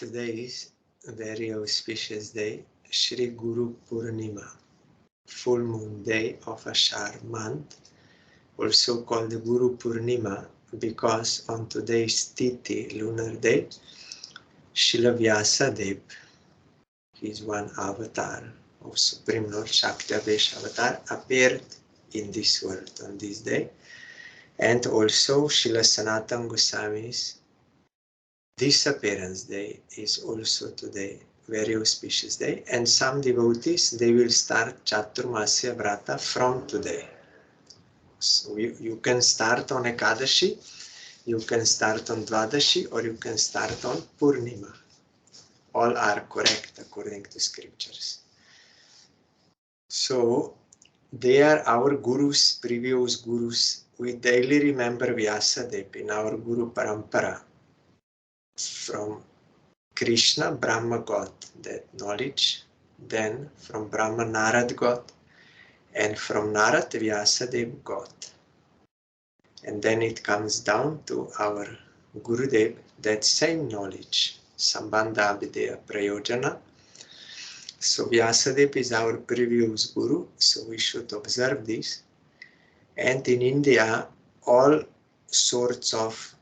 Today is a very auspicious day, Shri Guru Purnima, full moon day of Ashar month, also called the Guru Purnima because on today's Tithi, lunar day, Srila Vyasadev, he is one avatar of Supreme Lord Shakti-Avesh avatar, appeared in this world on this day. And also Srila Sanatan Gosvami's Disappearance Day is also today, very auspicious day. And some devotees, they will start Chaturmasya Vrata from today. So you can start on Ekadashi, you can start on Dvadashi, or you can start on Purnima. All are correct according to scriptures. So they are our gurus, previous gurus. We daily remember Vyasadev in our Guru Parampara. From Krishna, Brahma got that knowledge. Then from Brahma, Narad got. And from Narad, Vyasadev got. And then it comes down to our Gurudev, that same knowledge. Sambandha Abhideya Prayojana. So Vyasadev is our previous Guru, so we should observe this. And in India, all sorts of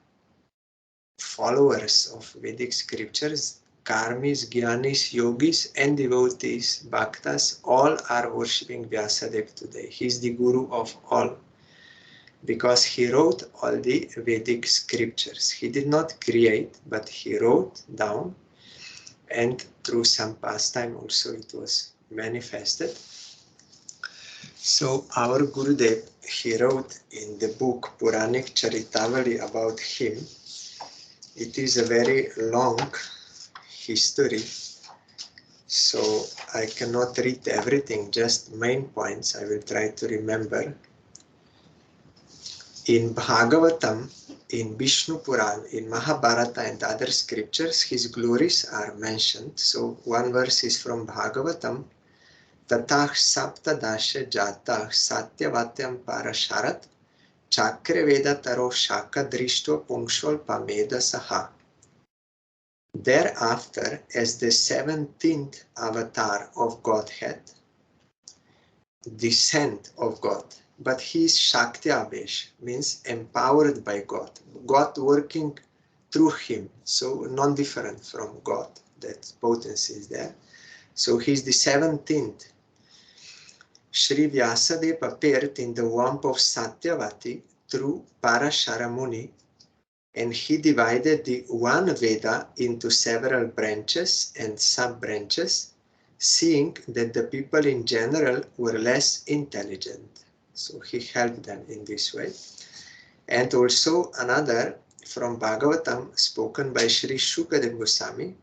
followers of Vedic scriptures, karmis, jnanis, yogis, and devotees, bhaktas, all are worshipping Vyasadev today. He is the Guru of all because he wrote all the Vedic scriptures. He did not create, but he wrote down, and through some pastime also it was manifested. So our Gurudev, he wrote in the book Puranik Charitavali about him. It is a very long history, so I cannot read everything, just main points I will try to remember. In Bhagavatam, in Vishnu Puran, in Mahabharata and other scriptures, his glories are mentioned. So one verse is from Bhagavatam, Tatah Saptadasha Jatah Satyavatyam Parasharat Chakre Veda Taro Shaka Drishto Pungshol Pameda Saha. Thereafter, as the 17th avatar of Godhead, descent of God, but he is Shakti Avesh, means empowered by God, God working through him, so non-different from God, that potency is there. So he is the 17th. Sri Vyasadev appeared in the womb of Satyavati through Parashara Muni, and he divided the one Veda into several branches and sub-branches, seeing that the people in general were less intelligent. So he helped them in this way. And also another from Bhagavatam, spoken by Sri Shukadev Goswami,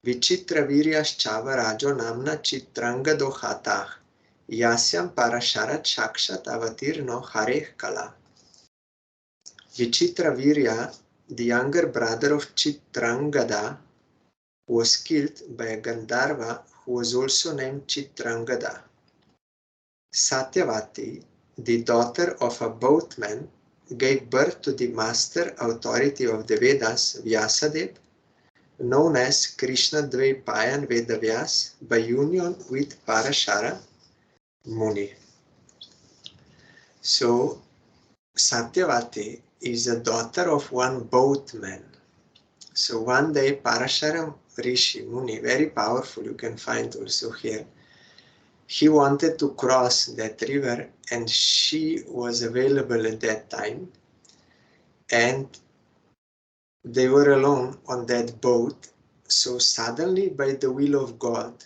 Vichitra Viryas Chava Rajo Namna Chitrangado Hatah Yasyam Parasharat Shakshat Avatirno Hareh Kala. Vichitra Virya, the younger brother of Chitrangada, was killed by a Gandharva who was also named Chitrangada. Satyavati, the daughter of a boatman, gave birth to the master authority of the Vedas, Vyasadev, known as Krishna Dvaipayan Vedavyas, by union with Parashara Muni. So Satyavati is a daughter of one boatman. So one day Parashara Rishi Muni, very powerful, you can find also here, he wanted to cross that river and she was available at that time, and they were alone on that boat. So suddenly, by the will of God,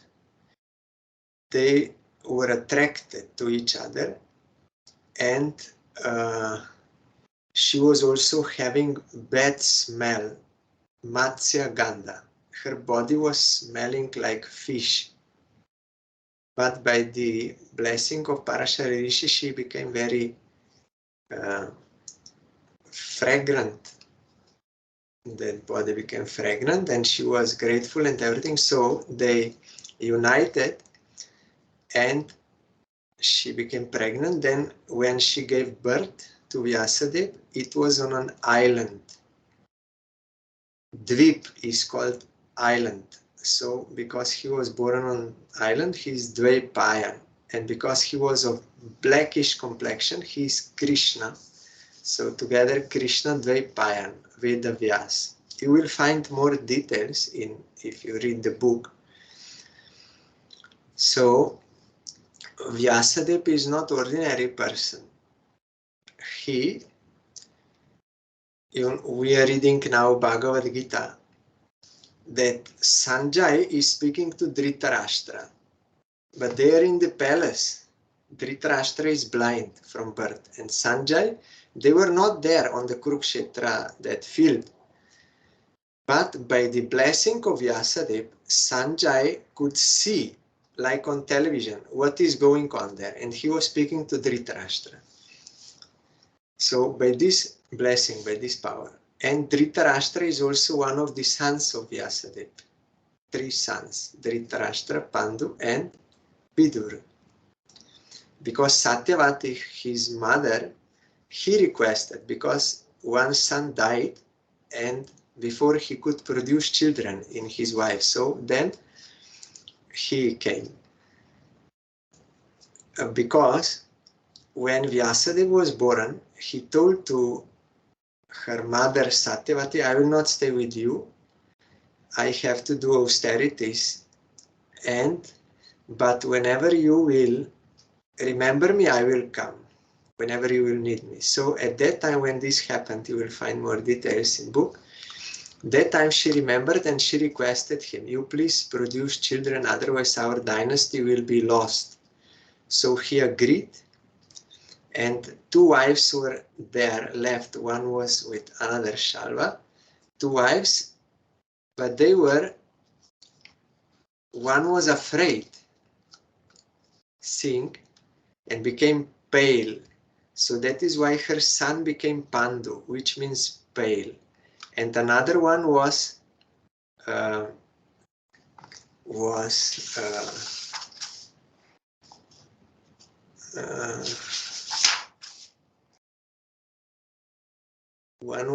they were attracted to each other, and she was also having bad smell, Matsya Gandha. Her body was smelling like fish. But by the blessing of Parashara Rishi, she became very fragrant. That body became fragrant and she was grateful and everything. So they united and she became pregnant. Then when she gave birth to Vyasadev, it was on an island. Dvip is called island. So because he was born on island, he is Dvaipayan. And because he was of blackish complexion, he is Krishna. So together Krishna Dvaipayan, Veda Vyas. You will find more details if you read the book. So Vyasadev is not ordinary person. We are reading now Bhagavad Gita, that Sanjay is speaking to Dhritarashtra, but they are in the palace. Dhritarashtra is blind from birth, and Sanjay, they were not there on the Kurukshetra, that field. But by the blessing of Vyasadev, Sanjay could see, like on television, what is going on there, and he was speaking to Dhritarashtra. So by this blessing, by this power, and Dhritarashtra is also one of the sons of Vyasadev. 3 sons, Dhritarashtra, Pandu, and Vidur. Because Satyavati, his mother, he requested, because one son died, and before he could produce children in his wife, so then he came. Because when Vyasadeva was born, he told to her mother Satyavati, I will not stay with you. I have to do austerities, but whenever you will remember me, I will come, whenever you will need me. So at that time when this happened, you will find more details in book. That time she remembered and she requested him, you please produce children, otherwise our dynasty will be lost. So he agreed, and 2 wives were there left. One was with another Shalva, 2 wives, but one was afraid, seeing, and became pale. So that is why her son became Pandu, which means pale. And another one one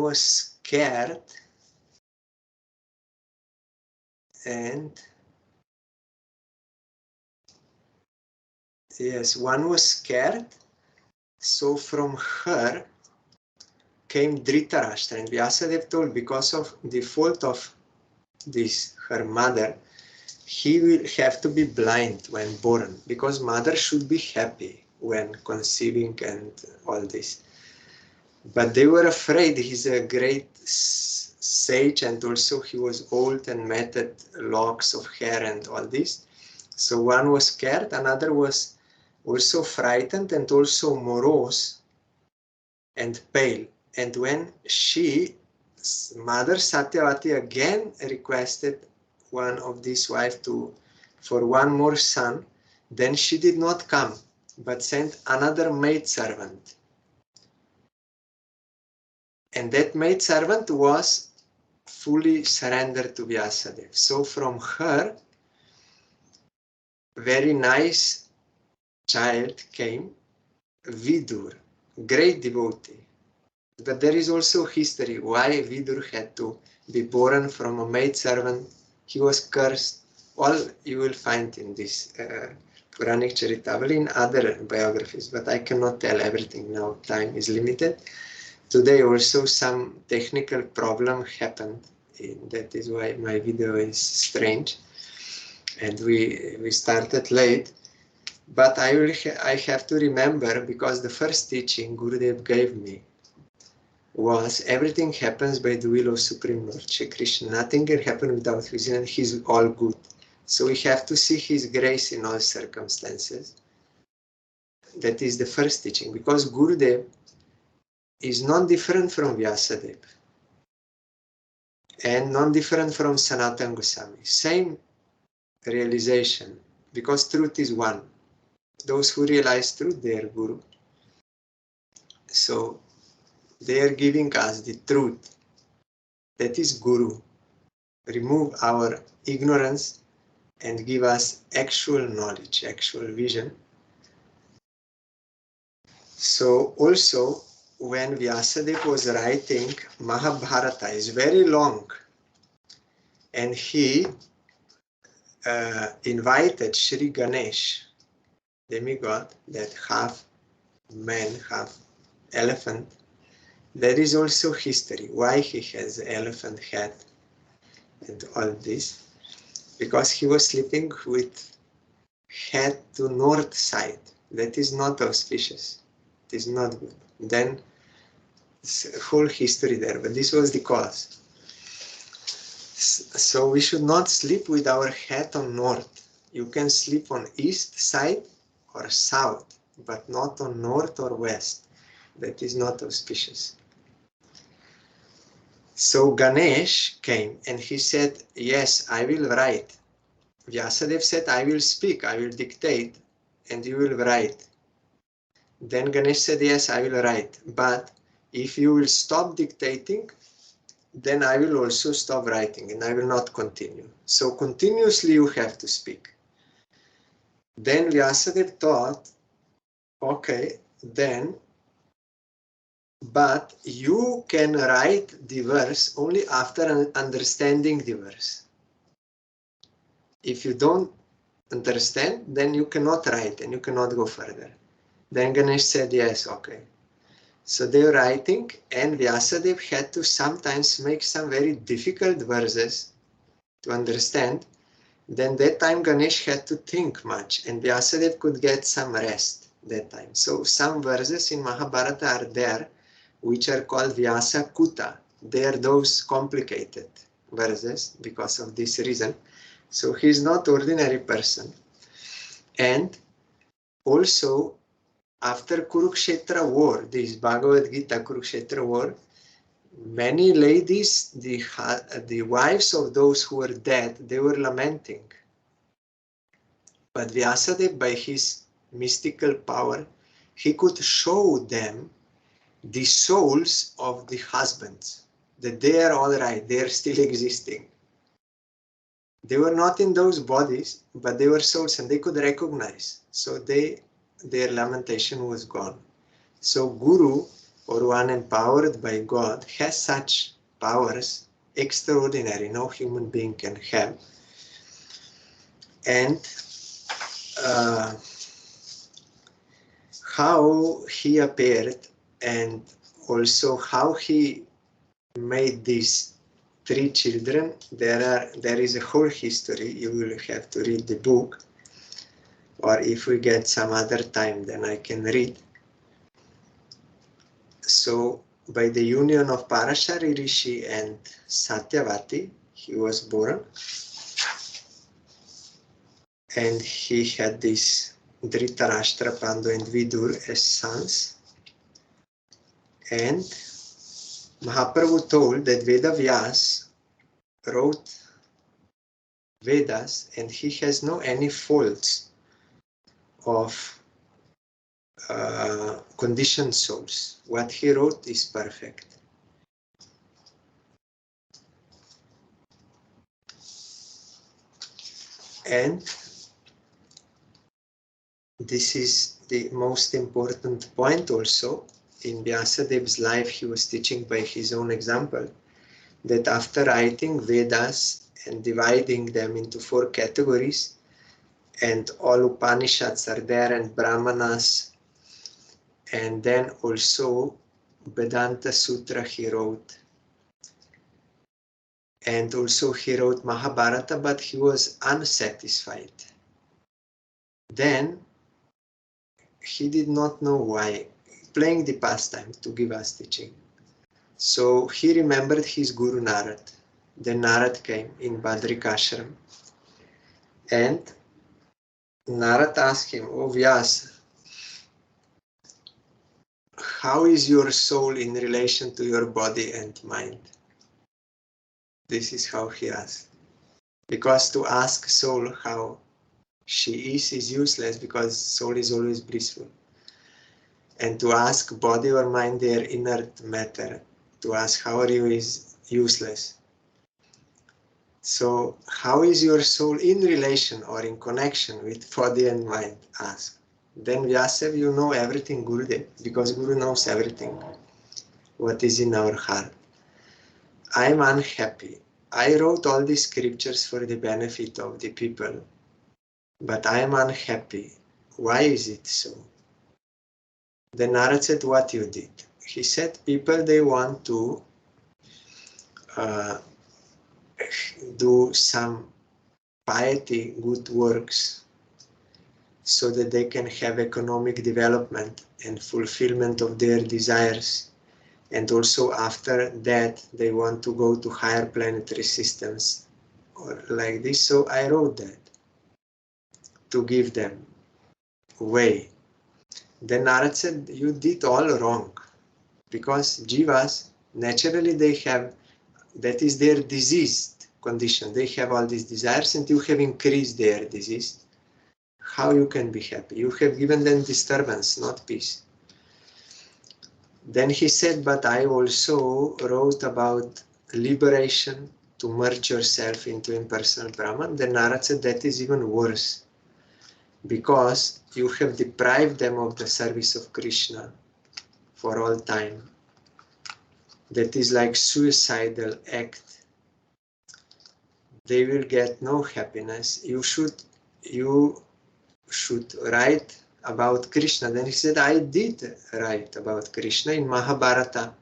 was scared, and yes, one was scared. So from her came Dhritarashtra, and Vyasadev told, because of the fault of this, her mother, he will have to be blind when born, because mother should be happy when conceiving and all this. But they were afraid. He's a great sage, and also he was old and matted locks of hair and all this. So one was scared, another was also frightened and also morose and pale. And when Mother Satyavati again requested one of these wives for one more son, then she did not come, but sent another maidservant. And that maidservant was fully surrendered to Vyasadev. So from her, very nice child came, Vidur, great devotee. But there is also history why Vidur had to be born from a maidservant. He was cursed. All you will find in this Puranic Charitabali, in other biographies, but I cannot tell everything now. Time is limited. Today also some technical problem happened. That is why my video is strange, and we started late. But I have to remember, because the first teaching Gurudev gave me was everything happens by the will of Supreme Lord Shri Krishna. Nothing can happen without His will, and He's all good. So we have to see His grace in all circumstances. That is the first teaching, because Gurudev is not different from Vyasadev and not different from Sanatan Gosvami. Same realization, because truth is one. Those who realize truth, they are Guru. So they are giving us the truth. That is Guru. Remove our ignorance and give us actual knowledge, actual vision. So also, when Vyasadeva was writing Mahabharata, is very long, and he invited Sri Ganesh, demigod, that half man, half elephant. There is also history why he has elephant head and all this, because he was sleeping with head to north side. That is not auspicious. It is not good. Then whole history there, but this was the cause. So we should not sleep with our head on north. You can sleep on east side or south, but not on north or west. That is not auspicious. So Ganesh came and he said, yes, I will write. Vyasadev said, I will speak, I will dictate, and you will write. Then Ganesh said, yes, I will write, but if you will stop dictating, then I will also stop writing and I will not continue. So continuously you have to speak. Then Vyasadev thought, okay, then, but you can write the verse only after understanding the verse. If you don't understand, then you cannot write and you cannot go further. Then Ganesh said, yes, okay. So they were writing, and Vyasadev had to sometimes make some very difficult verses to understand. Then that time Ganesh had to think much, and Vyasadev could get some rest that time. So some verses in Mahabharata are there, which are called Vyasa Kuta. They are those complicated verses because of this reason. So he is not ordinary person. And also, after Kurukshetra war, this Bhagavad Gita Kurukshetra war, many ladies, the wives of those who were dead, they were lamenting. But Vyasadeva, by his mystical power, he could show them the souls of the husbands, that they are all right, they are still existing. They were not in those bodies, but they were souls and they could recognize. So their lamentation was gone. So Guru, or one empowered by God, has such powers, extraordinary, no human being can have. And how he appeared, and also how he made these 3 children, there is a whole history. You will have to read the book, or if we get some other time, then I can read. So by the union of Parashari Rishi and Satyavati, he was born, and he had this Dhritarashtra, Pandu and Vidur as sons. And Mahaprabhu told that Vedavyas wrote Vedas and he has no any faults of conditioned souls. What he wrote is perfect. And this is the most important point also. In Vyasadev's life, he was teaching by his own example that after writing Vedas and dividing them into 4 categories, and all Upanishads are there and Brahmanas, and then also Vedanta Sutra he wrote, and also he wrote Mahabharata, but he was unsatisfied. Then he did not know why, playing the pastime to give us teaching. So he remembered his Guru Narad. Then Narad came in Badrikashram, and Narad asked him, "Oh Vyasa, how is your soul in relation to your body and mind?" This is how he asked. Because to ask soul how she is useless, because soul is always blissful. And to ask body or mind, their inert matter, to ask how are you is useless. So how is your soul in relation or in connection with body and mind? Ask. Then Vyasadev, you know everything, Gurudev, because Guru knows everything, what is in our heart. I am unhappy. I wrote all these scriptures for the benefit of the people, but I am unhappy. Why is it so? Then Narad said, what you did? He said, people, they want to do some piety, good works, so that they can have economic development and fulfillment of their desires. And also after that, they want to go to higher planetary systems or like this. So I wrote that to give them way. Then Narad said, you did all wrong, because jivas, naturally they have, that is their diseased condition. They have all these desires and you have increased their disease. How you can be happy? You have given them disturbance, not peace. Then he said, but I also wrote about liberation, to merge yourself into impersonal Brahman. Then Narad said, that is even worse, because you have deprived them of the service of Krishna for all time. That is like suicidal act. They will get no happiness. You should write about Krishna. Then he said, I did write about Krishna in Mahabharata,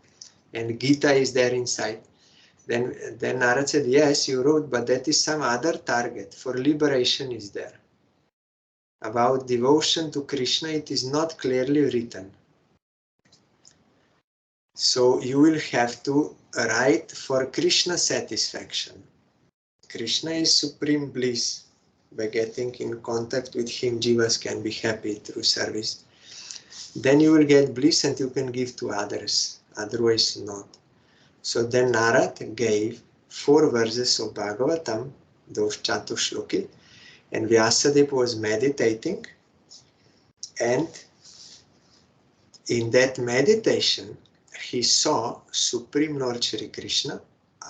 and Gita is there inside. Then Narad said, yes, you wrote, but that is some other target. For liberation is there. About devotion to Krishna, it is not clearly written. So you will have to write for Krishna satisfaction. Krishna is supreme bliss. By getting in contact with him, jivas can be happy through service. Then you will get bliss and you can give to others, otherwise not. So then Narad gave 4 verses of Bhagavatam, those Chatushloki, and Vyasadev was meditating, and in that meditation he saw Supreme Lord Shri Krishna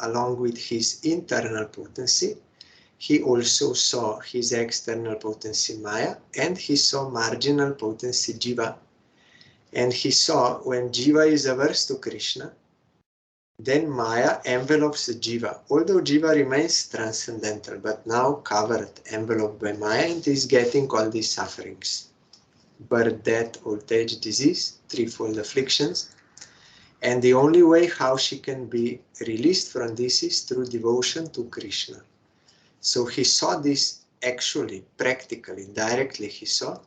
along with his internal potency. He also saw his external potency Maya, and he saw marginal potency Jiva. And he saw when Jiva is averse to Krishna, then Maya envelopes Jiva. Although Jiva remains transcendental, but now covered, enveloped by Maya, and is getting all these sufferings. Birth, death, old age, disease, threefold afflictions. And the only way how she can be released from this is through devotion to Krishna. So he saw this actually, practically, directly he saw.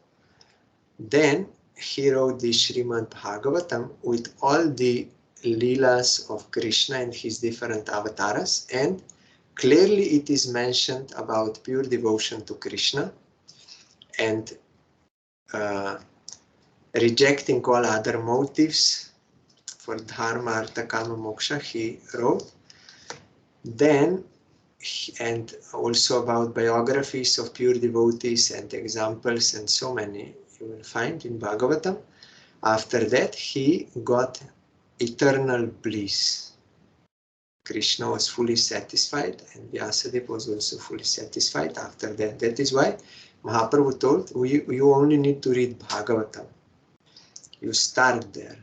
Then he wrote the Srimad Bhagavatam with all the Leelas of Krishna and his different avatars, and clearly it is mentioned about pure devotion to Krishna and rejecting all other motives for Dharma, Artha, Kama, Moksha, he wrote. Then, and also about biographies of pure devotees and examples, and so many you will find in Bhagavatam. After that, he got eternal bliss. Krishna was fully satisfied, and Vyasadeva was also fully satisfied after that. That is why Mahaprabhu told, you only need to read Bhagavatam. You start there.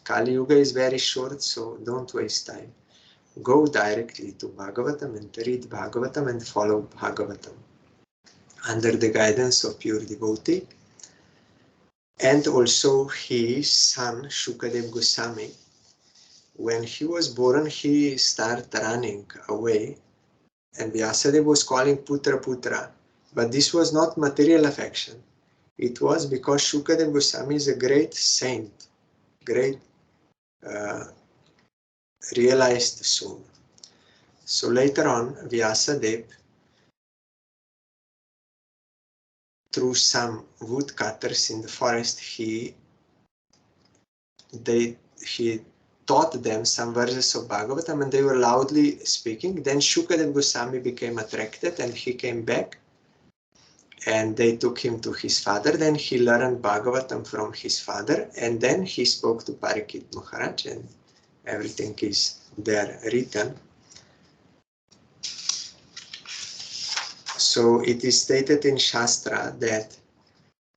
Kali Yuga is very short, so don't waste time. Go directly to Bhagavatam and read Bhagavatam and follow Bhagavatam under the guidance of pure devotee. And also his son, Shukadev Goswami, when he was born, he started running away, and Vyasadeva was calling Putra Putra. But this was not material affection. It was because Shukadev Goswami is a great saint, great realized soul. So later on, Vyasadeva, through some woodcutters in the forest, he taught them some verses of Bhagavatam, and they were loudly speaking. Then Shukadev Goswami became attracted and he came back, and they took him to his father. Then he learned Bhagavatam from his father, and then he spoke to Parikshit Maharaj, and everything is there written. So it is stated in Shastra that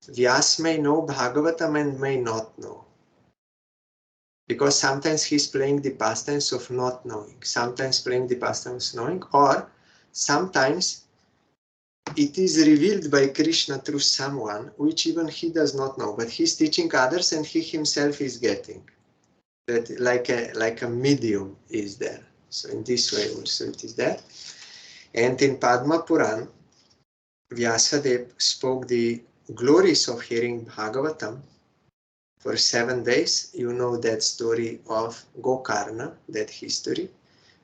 Vyas may know Bhagavatam and may not know. because sometimes he's playing the pastimes of not knowing, sometimes playing the pastimes of knowing, or sometimes it is revealed by Krishna through someone which even he does not know, but he's teaching others and he himself is getting. That like a medium is there. So in this way also it is there. And in Padma Puran, Vyasadev spoke the glories of hearing Bhagavatam for 7 days. You know that story of Gokarna, that history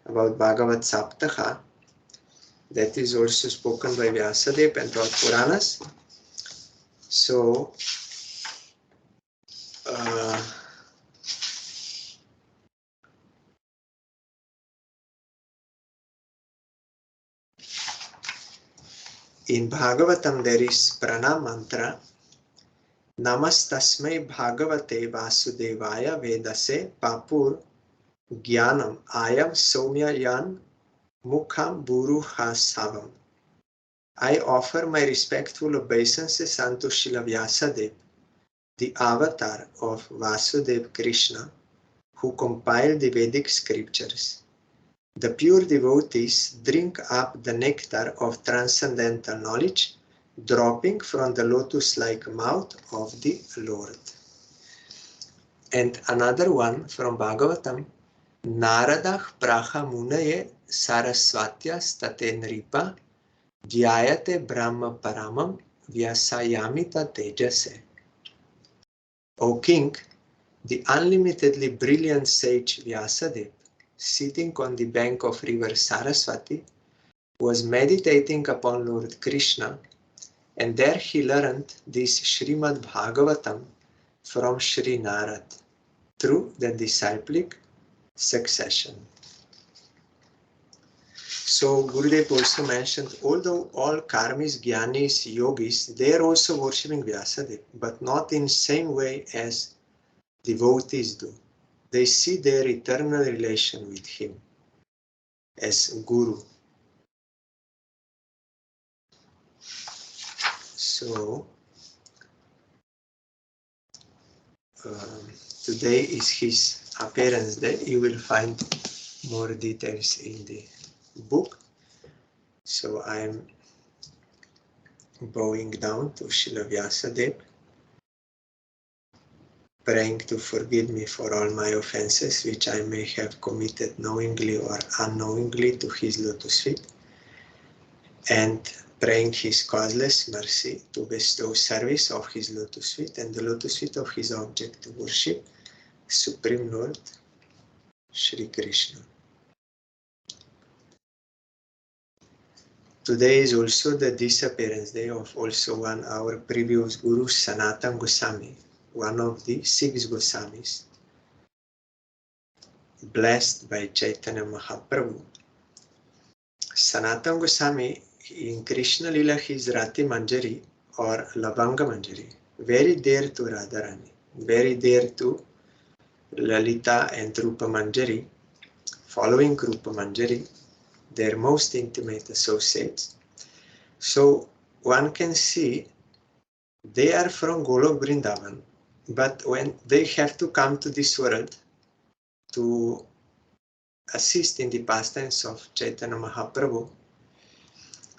about Bhagavat Saptaha. That is also spoken by Vyasadev and throughout Puranas. So, in Bhagavatam there is Pranam mantra. Namastasmai Bhagavate Vasudevaya Vedase Papur Jnanam Ayam Soumya Yan Mukham Buru Hasavam. I offer my respectful obeisances unto Srila Vyasadev, the avatar of Vasudeva Krishna, who compiled the Vedic scriptures. The pure devotees drink up the nectar of transcendental knowledge, dropping from the lotus-like mouth of the Lord. And another one from Bhagavatam, Naradah Praha Munaye Sarasvatya State Nripa Dhyayate Brahma Paramam Vyasayamita Tejase. O King, the unlimitedly brilliant sage Vyasadev, sitting on the bank of river Saraswati, was meditating upon Lord Krishna, and there he learned this Srimad Bhagavatam from Sri Narad through the disciplic succession. So Gurudev also mentioned, although all karmis, jnanis, yogis, they are also worshipping Vyasadev, but not in the same way as devotees do. They see their eternal relation with him as Guru. So, today is his appearance day. You will find more details in the book. So I am bowing down to Srila Vyasadev, praying to forgive me for all my offenses which I may have committed knowingly or unknowingly to his lotus feet, and praying his causeless mercy to bestow service of his lotus feet and the lotus feet of his object to worship, Supreme Lord Shri Krishna. Today is also the disappearance day of also one our previous Guru, Sanatan Gosvami, one of the 6 Goswamis, blessed by Chaitanya Mahaprabhu. Sanatan Goswami in Krishna Lila his Rati Manjari or Lavanga Manjari, very dear to Radharani, very dear to Lalita and Rupa Manjari, following Rupa Manjari, their most intimate associates. So one can see they are from Golok Vrindavan, but when they have to come to this world to assist in the pastimes of Chaitanya Mahaprabhu,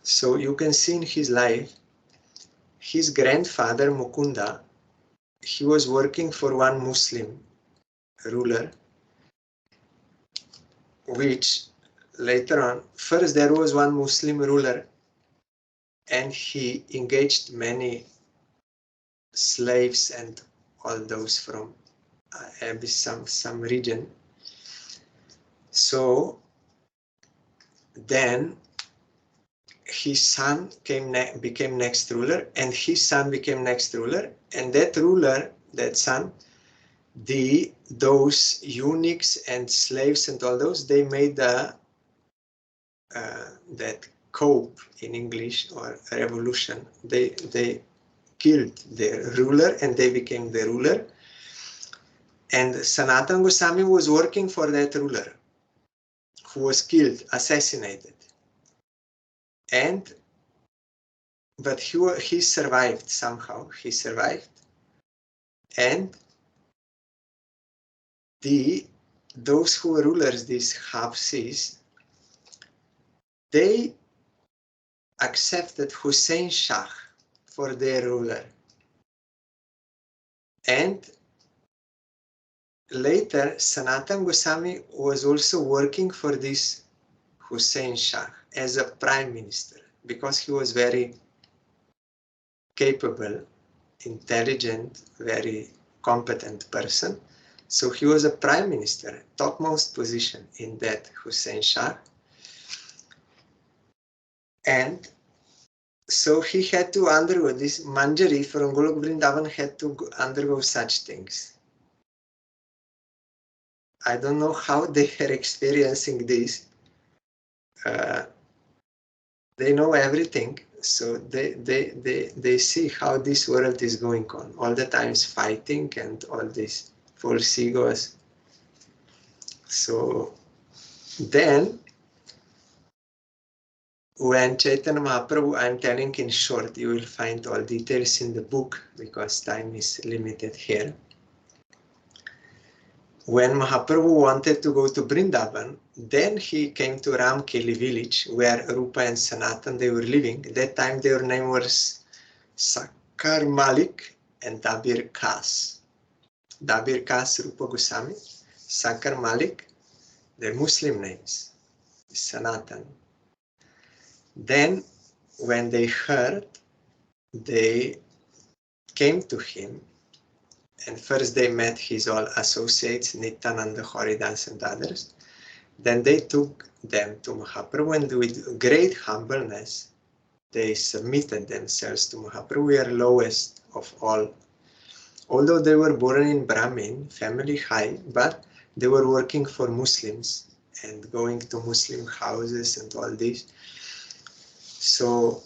so you can see in his life, his grandfather Mukunda, he was working for one Muslim ruler, which later on, first there was one Muslim ruler and he engaged many slaves and all those from some region. So then his son became next ruler, and his son became next ruler, and that ruler, that son, those eunuchs and slaves and all those, they made that coup in English, or revolution. They killed their ruler and they became the ruler. And Sanatan Goswami was working for that ruler who was killed, assassinated. But he survived somehow. He survived, and those who were rulers, these Hafsis, they accepted Hussein Shah for their ruler. And later, Sanatan Goswami was also working for this Hussein Shah as a prime minister, because he was very capable, intelligent, very competent person. So he was a prime minister, topmost position in that Hussein Shah. And so he had to undergo this. Manjari from Golok Vrindavan had to undergo such things. I don't know how they are experiencing this. They know everything, so they see how this world is going on. All the times fighting and all these false egos. So then, when Chaitanya Mahaprabhu, I'm telling in short, you will find all details in the book because time is limited here. When Mahaprabhu wanted to go to Vrindavan, then he came to Ramkeli village where Rupa and Sanatan, they were living. At that time their name was Sakar Malik and Dabir Khas. Dabir Khas, Rupa Goswami, Sakar Malik, their Muslim names, Sanatan. Then when they heard, they came to him, and first they met his all associates, Nityananda, Haridas and others. Then they took them to Mahaprabhu, and with great humbleness, they submitted themselves to Mahaprabhu. We are lowest of all. Although they were born in Brahmin, family high, but they were working for Muslims and going to Muslim houses and all this. So,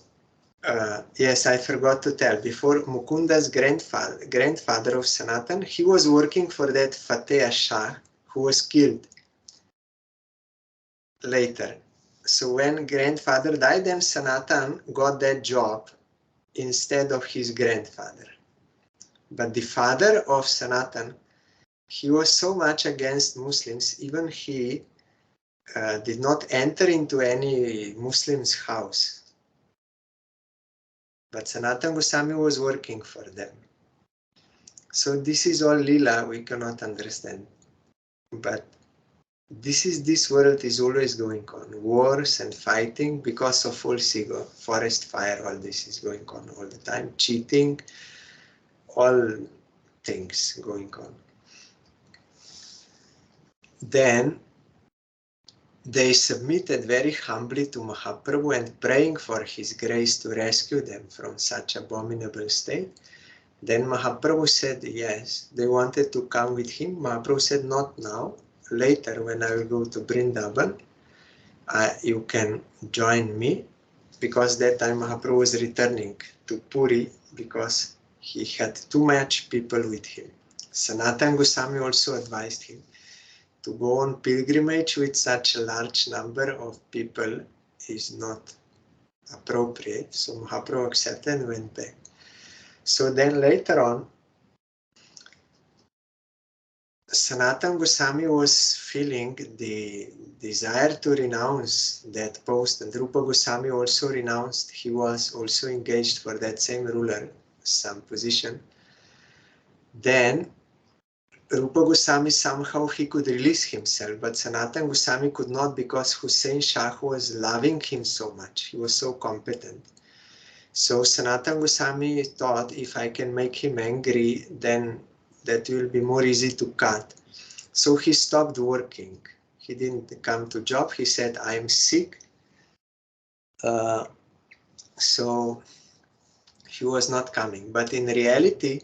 yes, I forgot to tell, before Mukunda's grandfather of Sanatan, he was working for that Fateh Shah who was killed later. So when grandfather died, then Sanatan got that job instead of his grandfather. But the father of Sanatan, he was so much against Muslims, even he did not enter into any Muslim's house. But Sanatan Goswami was working for them. So this is all lila, we cannot understand. But this world is always going on. Wars and fighting because of false ego, forest fire, all this is going on all the time. Cheating, all things going on. Then they submitted very humbly to Mahaprabhu and praying for his grace to rescue them from such abominable state. Then Mahaprabhu said yes. They wanted to come with him. Mahaprabhu said not now. Later, when I will go to Vrindavan, you can join me, because that time Mahaprabhu was returning to Puri because he had too much people with him. Sanatan Goswami also advised him to go on pilgrimage with such a large number of people is not appropriate. So Mahaprabhu accepted and went back. So then later on, Sanatan Goswami was feeling the desire to renounce that post, and Rupa Goswami also renounced. He was also engaged for that same ruler, some position. Then Rupa Goswami, somehow he could release himself, but Sanatan Goswami could not, because Hussein Shah was loving him so much. He was so competent. So Sanatan Goswami thought, if I can make him angry, then that will be more easy to cut. So he stopped working. He didn't come to job. He said, I am sick. So he was not coming. But in reality,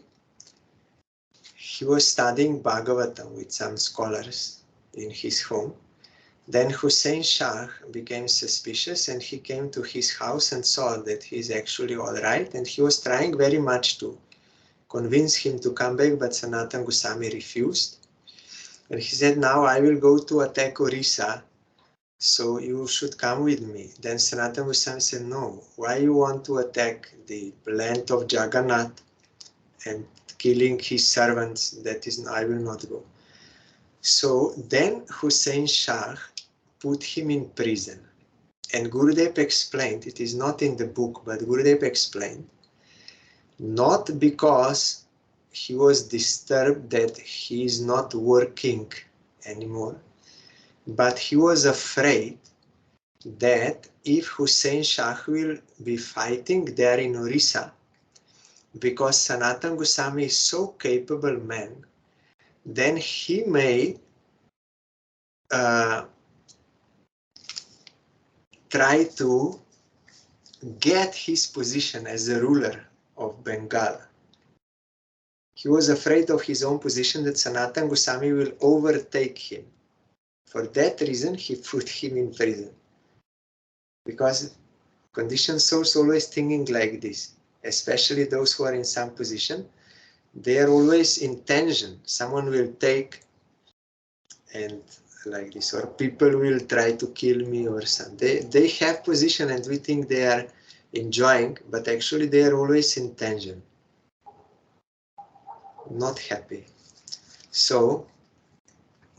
he was studying Bhagavatam with some scholars in his home. Then Hussein Shah became suspicious, and he came to his house and saw that he's actually all right. And he was trying very much to convince him to come back, but Sanatan Goswami refused. And he said, now I will go to attack Orissa, so you should come with me. Then Sanatan Goswami said, no, why you want to attack the land of Jagannath and killing his servants? That is, I will not go. So then Hussein Shah put him in prison. And Gurudev explained, it is not in the book, but Gurudev explained, not because he was disturbed that he is not working anymore, but he was afraid that if Hussein Shah will be fighting there in Orissa, because Sanatan Goswami is so capable man, then he may try to get his position as a ruler of Bengal. He was afraid of his own position, that Sanatan Goswami will overtake him. For that reason, he put him in prison. Because conditioned souls always thinking like this, especially those who are in some position, they are always in tension. Someone will take and like this, or people will try to kill me or something. They have position and we think they are enjoying, but actually they are always in tension, not happy. So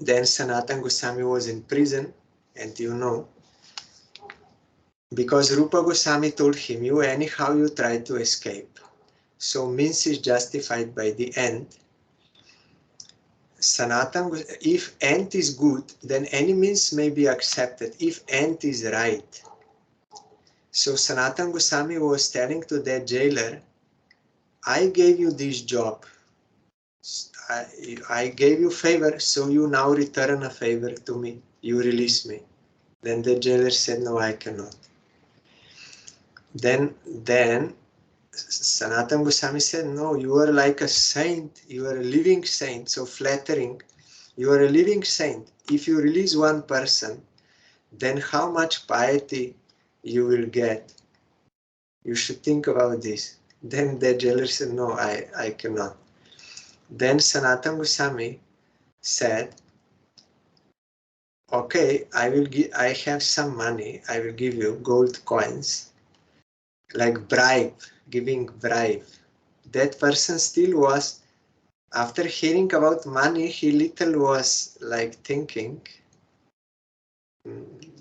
then Sanatan Goswami was in prison, and you know, because Rupa Goswami told him, you anyhow you try to escape. So means is justified by the end. Sanatan, if end is good, then any means may be accepted, if end is right. So Sanatan Goswami was telling to that jailer, I gave you this job. I gave you favor, so you now return a favor to me. You release me. Then the jailer said, no, I cannot. Then Sanatan Goswami said, no, you are like a saint. You are a living saint. So flattering. You are a living saint. If you release one person, then how much piety you will get. You should think about this. Then the jailer said, no, I cannot. Then Sanatan Goswami said, okay, I have some money. I will give you gold coins, like bribe, giving bribe. That person still was, after hearing about money, he little was like thinking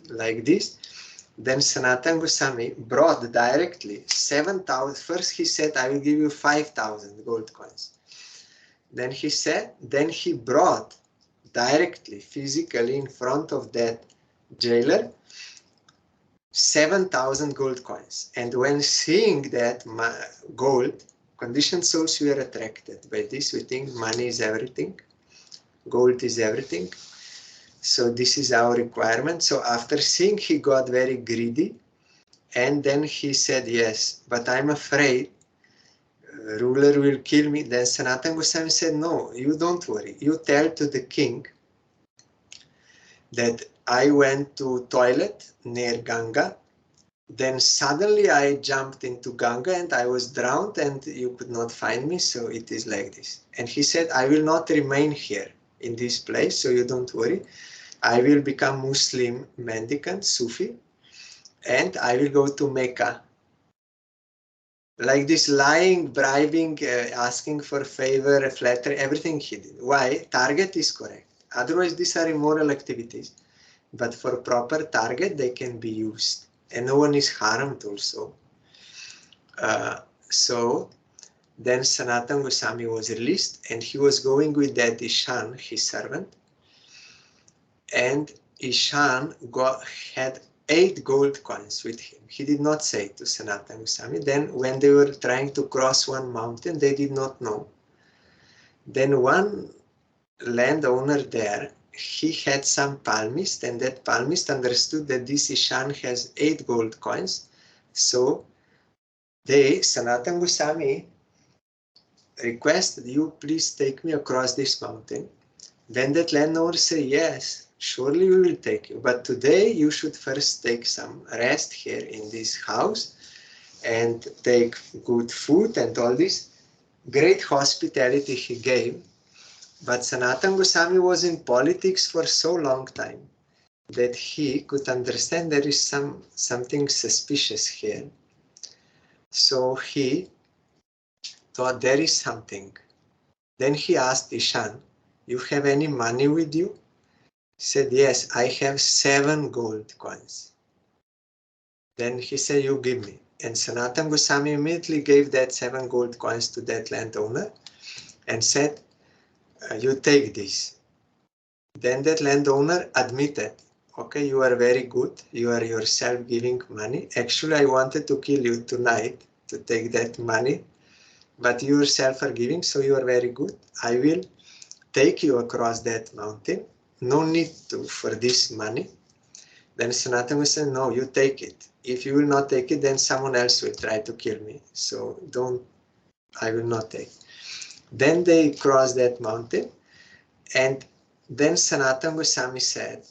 like this. Then Sanatan Goswami brought directly 7,000. First he said, I will give you 5,000 gold coins. Then he said, then he brought directly, physically in front of that jailer, 7,000 gold coins. And when seeing that gold, conditioned souls were attracted by this. We think money is everything, gold is everything. So this is our requirement. So after seeing, he got very greedy, and then he said, yes, but I'm afraid ruler will kill me. Then Sanatan Goswami said, no, you don't worry. You tell to the king that I went to toilet near Ganga. Then suddenly I jumped into Ganga and I was drowned and you could not find me. So it is like this. And he said, I will not remain here in this place. So you don't worry. I will become Muslim mendicant, Sufi, and I will go to Mecca. Like this, lying, bribing, asking for favor, flattery, everything he did. Why? Target is correct. Otherwise, these are immoral activities. But for proper target, they can be used. And no one is harmed also. So then Sanatan Goswami was released, and he was going with that Ishan, his servant. And Ishan had 8 gold coins with him. He did not say to Sanatan Goswami. Then when they were trying to cross one mountain, they did not know. Then one landowner there, he had some palmist, and that palmist understood that this Ishan has 8 gold coins. So Sanatan Goswami requested, you please take me across this mountain. Then that landowner said, yes, surely we will take you. But today you should first take some rest here in this house and take good food and all this. Great hospitality he gave. But Sanatan Goswami was in politics for so long time that he could understand there is something suspicious here. So he thought there is something. Then he asked Ishan, you have any money with you? He said, yes, I have 7 gold coins. Then he said, you give me. And Sanatan Goswami immediately gave that 7 gold coins to that landowner and said, you take this. Then that landowner admitted, okay, you are very good. You are yourself giving money. Actually, I wanted to kill you tonight to take that money, but you yourself are giving, so you are very good. I will take you across that mountain. No need for this money. Then Sanatan will say, no, you take it. If you will not take it, then someone else will try to kill me. So I will not take. Then they crossed that mountain, and then Sanatan Goswami said,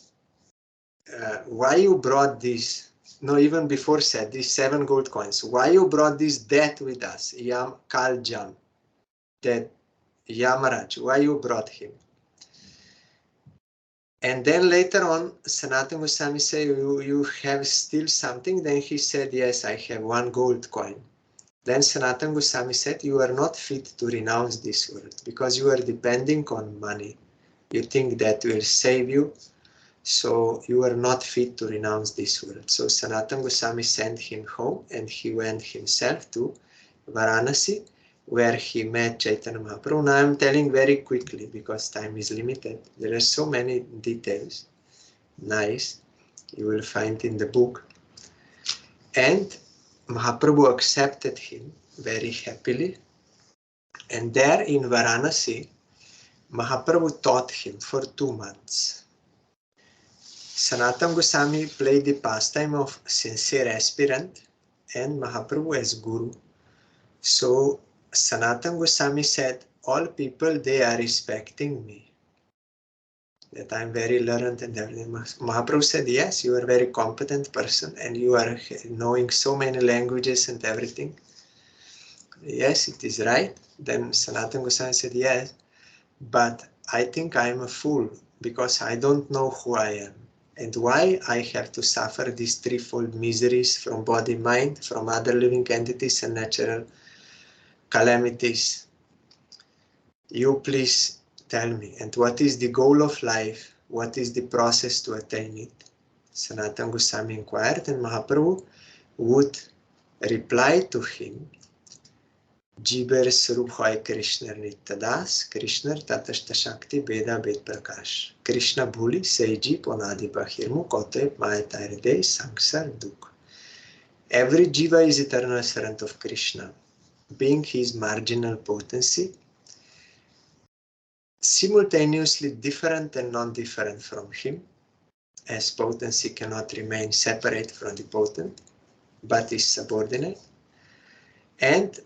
why you brought this? No, even before said, these 7 gold coins. Why you brought this death with us? Kal Jam, that Yamaraj, why you brought him? And then later on, Sanatan Goswami said, you have still something? Then he said, yes, I have 1 gold coin. Then Sanatan Goswami said, you are not fit to renounce this world because you are depending on money. You think that will save you, so you are not fit to renounce this world. So Sanatan Goswami sent him home, and he went himself to Varanasi, where he met Chaitanya Mahaprabhu. Now I am telling very quickly because time is limited. There are so many details. Nice. You will find in the book. And Mahaprabhu accepted him very happily. And there in Varanasi, Mahaprabhu taught him for 2 months. Sanatan Goswami played the pastime of sincere aspirant and Mahaprabhu as guru. So Sanatan Goswami said, all people, they are respecting me, that I am very learned and everything. Mahaprabhu said, yes, you are a very competent person and you are knowing so many languages and everything. Yes, it is right. Then Sanatan Goswami said, yes, but I think I am a fool because I don't know who I am and why I have to suffer these threefold miseries from body, mind, from other living entities and natural calamities. You please tell me, and what is the goal of life? What is the process to attain it? Sanatan Goswami inquired, and Mahaprabhu would reply to him, Jiber Sarup Hoy Krishna Nityadas, Krishna Tatashta Shakti Beda Bed Prakash. Krishna Bhuli Seiji Ponadi Bahirmu Kote Mayatarde Sangsar Duk. Every Jiva is eternal servant of Krishna, being his marginal potency, simultaneously different and non-different from him, as potency cannot remain separate from the potent, but is subordinate. And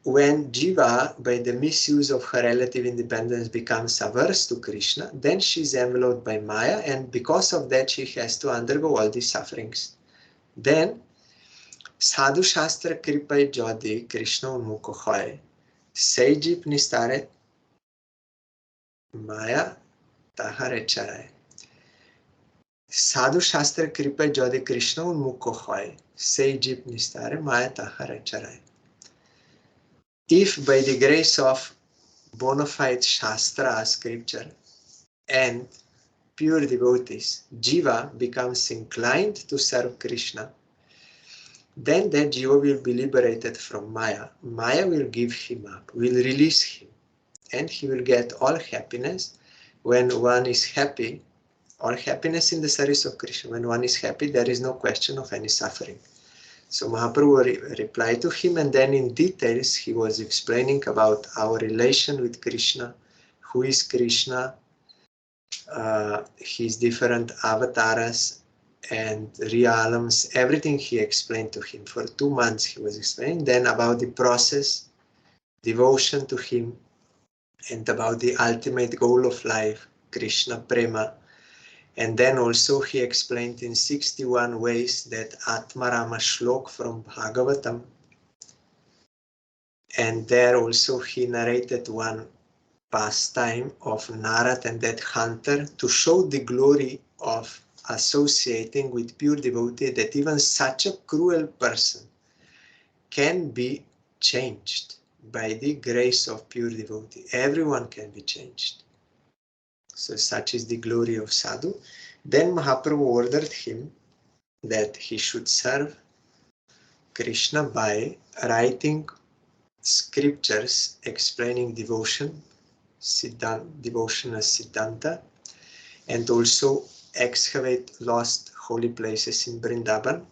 when Jiva, by the misuse of her relative independence, becomes averse to Krishna, then she is enveloped by Maya, and because of that she has to undergo all these sufferings. Then, Sadhu Shastra Kripai Jodi Krishna Unmukho Hoy, Sei Jip Nistare Maya Tahare Charai. Sadhu Shastra Kripa Jodi Krishna Unmukho Hoy, Sei Jip Nistare Maya Tahare Charai. If by the grace of bona fide Shastra, scripture, and pure devotees, Jiva becomes inclined to serve Krishna, then that Jiva will be liberated from Maya. Maya will give him up, will release him, and he will get all happiness. When one is happy, all happiness in the service of Krishna. When one is happy, there is no question of any suffering. So Mahaprabhu replied to him, and then in details he was explaining about our relation with Krishna, who is Krishna, his different avatars and realms, everything he explained to him. For 2 months he was explaining. Then about the process, devotion to him, and about the ultimate goal of life, Krishna Prema. And then also he explained in 61 ways that Atmarama Shlok from Bhagavatam. And there also he narrated one pastime of Narad and that hunter to show the glory of associating with pure devotee, that even such a cruel person can be changed by the grace of pure devotee. Everyone can be changed. So such is the glory of sadhu. Then Mahaprabhu ordered him that he should serve Krishna by writing scriptures explaining devotion, devotional Siddhanta, and also excavate lost holy places in Vrindavan,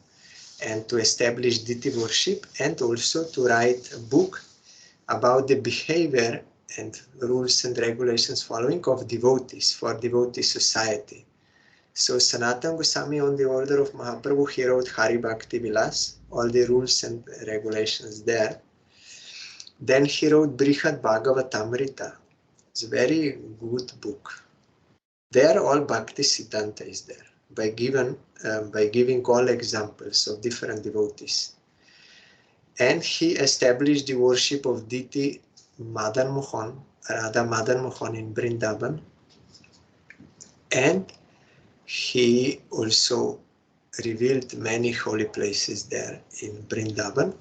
and to establish deity worship, and also to write a book about the behavior and rules and regulations following of devotees for devotee society. So Sanatan Goswami, on the order of Mahaprabhu, he wrote Hari Bhakti Vilas, all the rules and regulations there. Then he wrote Brihad Bhagavatamrita. It's a very good book. There all Bhakti Siddhanta is there, by giving all examples of different devotees. And he established the worship of deity Madan Mohan, Radha Madan Mohan in Vrindavan. And he also revealed many holy places there in Vrindavan.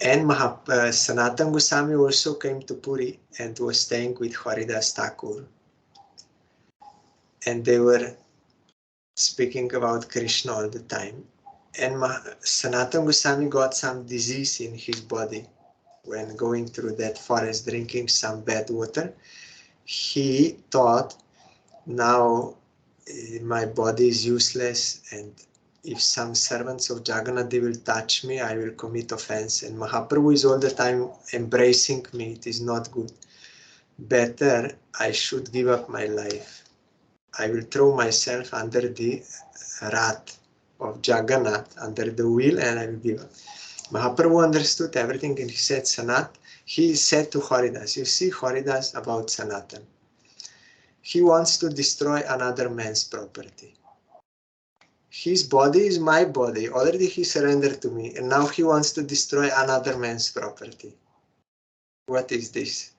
And Sanatan Goswami also came to Puri and was staying with Haridas Thakur. And they were speaking about Krishna all the time. And Sanatan Goswami got some disease in his body when going through that forest drinking some bad water. He thought, now my body is useless, and if some servants of Jagannath will touch me, I will commit offense. And Mahaprabhu is all the time embracing me. It is not good. Better I should give up my life. I will throw myself under the wrath of Jagannath, under the wheel, and I will give up. Mahaprabhu understood everything, and he said, he said to Haridas, you see Haridas about Sanatan. He wants to destroy another man's property. His body is my body. Already he surrendered to me, and now he wants to destroy another man's property. What is this?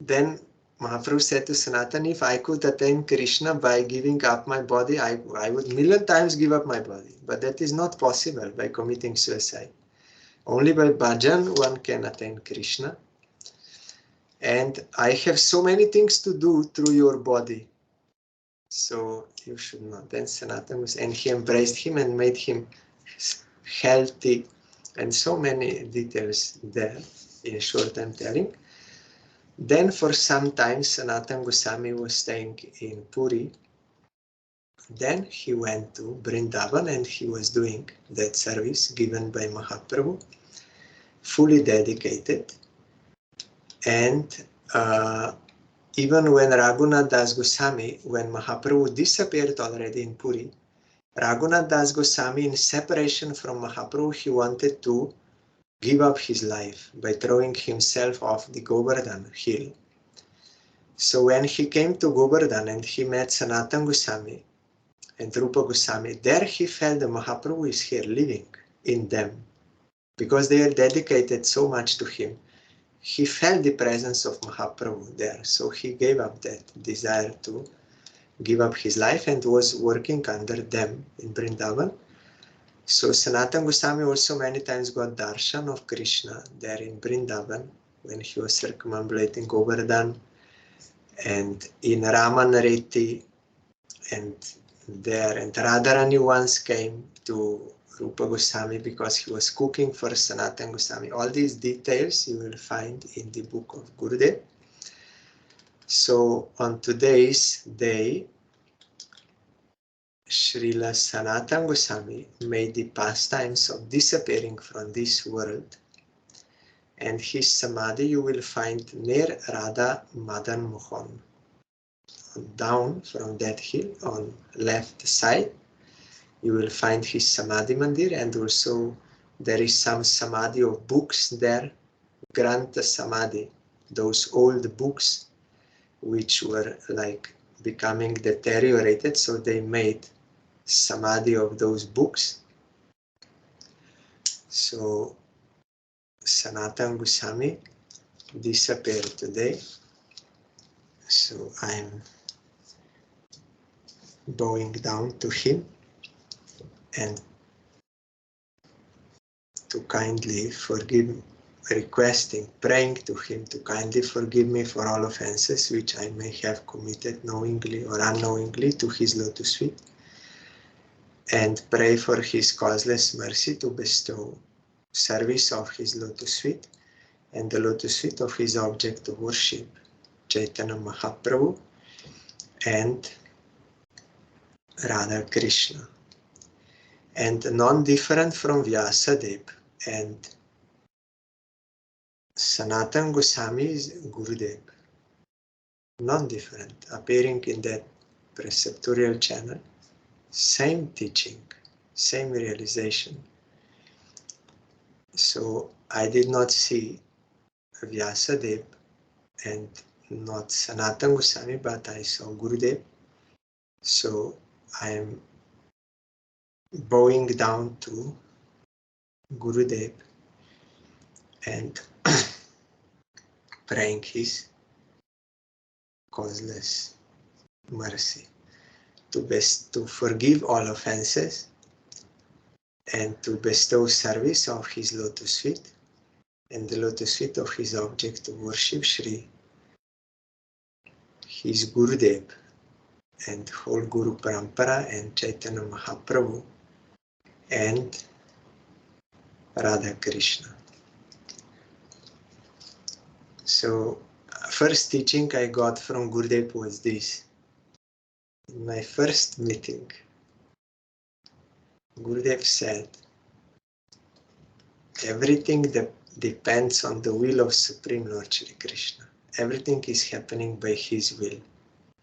Then Mahaprabhu said to Sanatan, if I could attain Krishna by giving up my body, I would million times give up my body. But that is not possible by committing suicide. Only by bhajan one can attain Krishna. And I have so many things to do through your body. So you should not. Then Sanatan was, and he embraced him and made him healthy. And so many details there, in short I'm telling. Then for some time Sanatan Goswami was staying in Puri. Then he went to Vrindavan and he was doing that service given by Mahaprabhu, fully dedicated. And even when Raghunath Das Goswami, when Mahaprabhu disappeared already in Puri, Raghunath Das Goswami, in separation from Mahaprabhu, he wanted to give up his life by throwing himself off the Govardhan hill. So when he came to Govardhan and he met Sanatan Goswami and Rupa Goswami, there he felt that Mahaprabhu is here living in them, because they are dedicated so much to him. He felt the presence of Mahaprabhu there, so he gave up that desire to give up his life and was working under them in Vrindavan. So Sanatan Goswami also many times got darshan of Krishna there in Vrindavan when he was circumambulating Govardhan, and in Ramanareti, and there. And Radharani once came to Rupa Goswami because he was cooking for Sanatan Goswami. All these details you will find in the book of Gurudev. So on today's day, Srila Sanatan Goswami made the pastimes of disappearing from this world, and his samadhi you will find near Radha Madan Mohan. Down from that hill on left side, you will find his samadhi mandir, and also there is some samadhi of books there, Grantha Samadhi, those old books which were like becoming deteriorated, so they made samadhi of those books. So Sanatan Goswami disappeared today, so I'm bowing down to him and to kindly forgive requesting, praying to him to kindly forgive me for all offenses which I may have committed knowingly or unknowingly to his lotus feet, and pray for his causeless mercy to bestow service of his lotus feet and the lotus feet of his object of worship, Chaitanya Mahaprabhu and Radha Krishna. And non-different from Vyasadev and Sanatan Gosvami is Gurudev. Non-different, appearing in that preceptorial channel, same teaching, same realization. So I did not see Vyasadev and not Sanatan Goswami, but I saw Gurudev. So I am bowing down to Gurudev and praying his causeless mercy to forgive all offenses and to bestow service of his lotus feet and the lotus feet of his object of worship, Shri, his Gurudev and whole Guru Parampara and Chaitanya Mahaprabhu and Radha Krishna. So, first teaching I got from Gurudev was this. In my first meeting, Gurudev said, everything that depends on the will of Supreme Lord Shri Krishna. Everything is happening by his will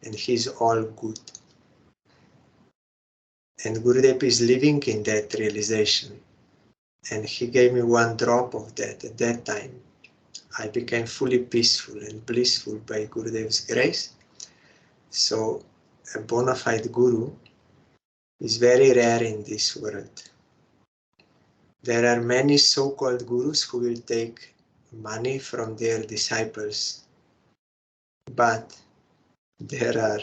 and he is all good. And Gurudev is living in that realization. And he gave me one drop of that. At that time, I became fully peaceful and blissful by Gurudev's grace. So, a bona fide Guru is very rare in this world. There are many so-called Gurus who will take money from their disciples. But there are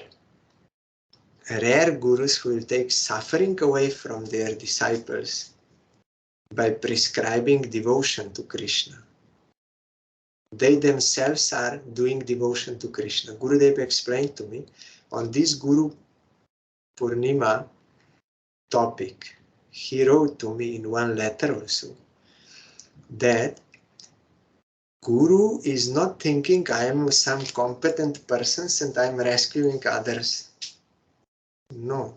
rare Gurus who will take suffering away from their disciples by prescribing devotion to Krishna. They themselves are doing devotion to Krishna. Gurudev explained to me on this Guru Purnima topic. He wrote to me in one letter also that Guru is not thinking I am some competent person and I am rescuing others. No.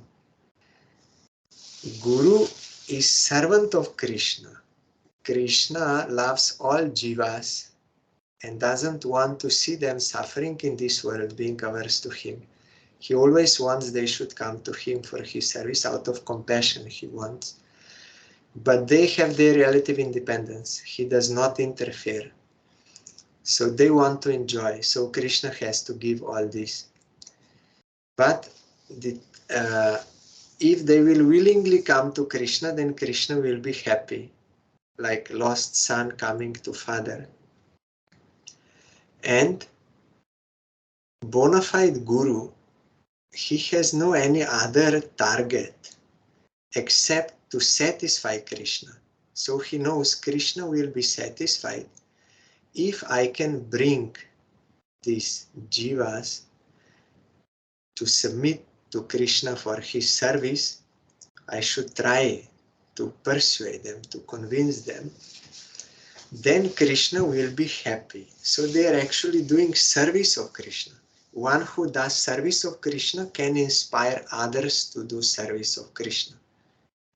Guru is servant of Krishna. Krishna loves all jivas and doesn't want to see them suffering in this world, being averse to him. He always wants they should come to him for his service out of compassion he wants. But they have their relative independence. He does not interfere. So they want to enjoy. So Krishna has to give all this. But if they will willingly come to Krishna, then Krishna will be happy, like lost son coming to father. And bona fide Guru, he has no any other target except to satisfy Krishna. So he knows Krishna will be satisfied if I can bring these jivas to submit to Krishna for his service. I should try to persuade them, to convince them. Then Krishna will be happy. So they are actually doing service of Krishna. One who does service of Krishna can inspire others to do service of Krishna.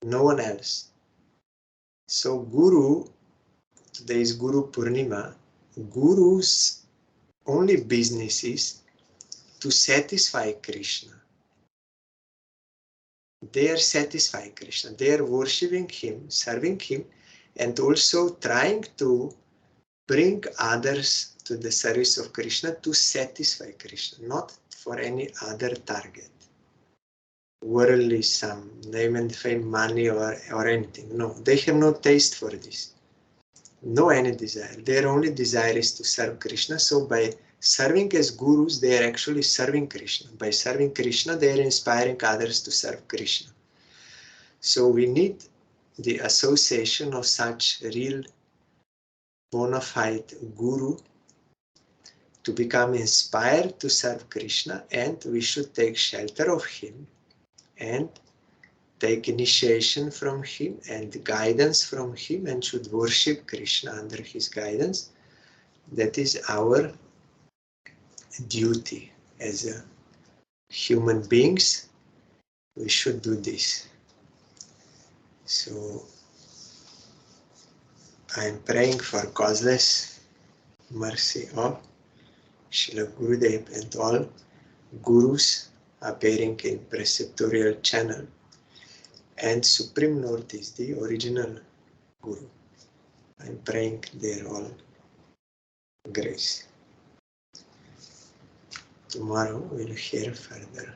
No one else. So Guru, today is Guru Purnima, Guru's only business is to satisfy Krishna. They are satisfying Krishna. They are worshipping him, serving him, and also trying to bring others to the service of Krishna to satisfy Krishna, not for any other target. Worldly, some name and fame, money or anything. No, they have no taste for this. No any desire. Their only desire is to serve Krishna. So by serving as gurus, they are actually serving Krishna. By serving Krishna, they are inspiring others to serve Krishna. So we need the association of such real bona fide guru to become inspired to serve Krishna, and we should take shelter of him and take initiation from him and guidance from him, and should worship Krishna under his guidance. That is our duty as a human beings. We should do this. So I am praying for causeless mercy of Srila Gurudev and all gurus appearing in preceptorial channel, and Supreme Lord is the original Guru. I am praying their all grace. Tomorrow we'll hear further.